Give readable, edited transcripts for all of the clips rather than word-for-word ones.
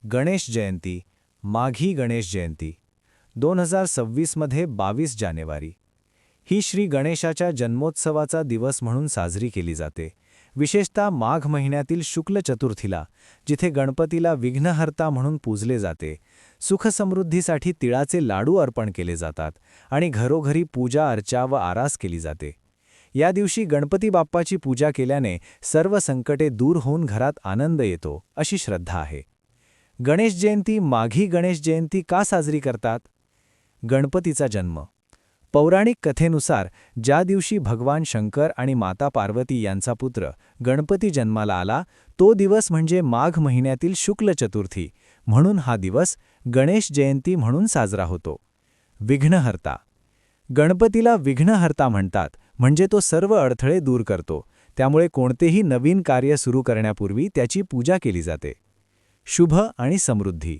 गणेश जयंती, माघी गणेश जयंती 2026 मध्ये 22 जानेवारी ही श्री गणेशाच्या जन्मोत्सवाचा दिवस म्हणून साजरी केली जाते. विशेषतः माघ महिन्यातील शुक्ल चतुर्थीला, जिथे गणपतीला विघ्नहर्ता म्हणून पूजले जाते. सुखसमृद्धीसाठी तिळाचे लाडू अर्पण केले जातात आणि घरोघरी पूजा अर्चा व आरास केली जाते. या दिवशी गणपती बाप्पाची पूजा केल्याने सर्व संकटे दूर होऊन घरात आनंद येतो, अशी श्रद्धा आहे. गणेश जयंती, माघी गणेश जयंती का साजरी करतात? गणपतीचा जन्म. पौराणिक कथेनुसार ज्या दिवशी भगवान शंकर आणि माता पार्वती यांचा पुत्र गणपती जन्माला आला, तो दिवस म्हणजे माघ महिन्यातील शुक्ल चतुर्थी, म्हणून हा दिवस गणेश जयंती म्हणून साजरा होतो. विघ्नहर्ता. गणपतीला विघ्नहर्ता म्हणतात, म्हणजे तो सर्व अडथळे दूर करतो. त्यामुळे कोणतेही नवीन कार्य सुरू करण्यापूर्वी त्याची पूजा केली जाते. शुभ आणि समृद्धी.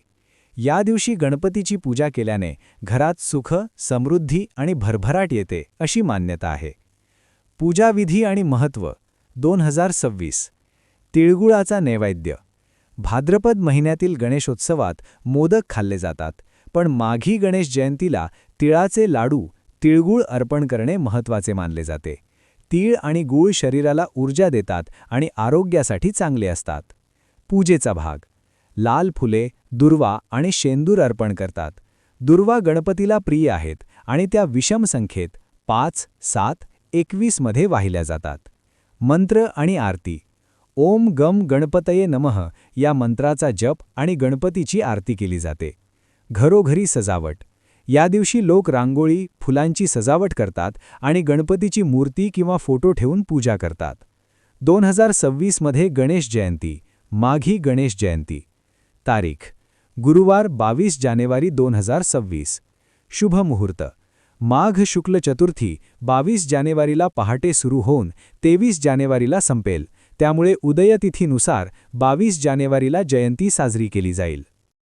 या दिवशी गणपतीची पूजा केल्याने घरात सुख, समृद्धी आणि भरभराट येते, अशी मान्यता आहे. पूजाविधी आणि महत्त्व. 2026. तिळगुळाचा नैवेद्य. भाद्रपद महिन्यातील गणेशोत्सवात मोदक खाल्ले जातात, पण माघी गणेश जयंतीला तिळाचे लाडू, तिळगुळ अर्पण करणे महत्त्वाचे मानले जाते. तीळ आणि गूळ शरीराला ऊर्जा देतात आणि आरोग्यासाठी चांगले असतात. पूजेचा भाग. लाल फुले, दुर्वा आणि शेंदूर अर्पण करतात. दुर्वा गणपतीला प्रिय आहेत आणि त्या विषम संख्येत 5, 7, 21 मध्ये वाहिल्या जातात. मंत्र आणि आरती. ओम गम गणपतये नमः या मंत्राचा जप आणि गणपतीची आरती केली जाते. घरोघरी सजावट. या दिवशी लोक रांगोळी, फुलांची सजावट करतात आणि गणपतीची मूर्ती किंवा फोटो ठेवून पूजा करतात. 2026 मध्ये गणेश जयंती, माघी गणेश जयंती. तारीख. गुरुवार 22 जानेवारी 2026. शुभ मुहूर्त. माघ शुक्ल चतुर्थी 22 जानेवारीला पहाटे सुरू होऊन 23 जानेवारीला संपेल. त्यामुळे उदयतिथीनुसार 22 जानेवारीला जयंती साजरी केली जाईल.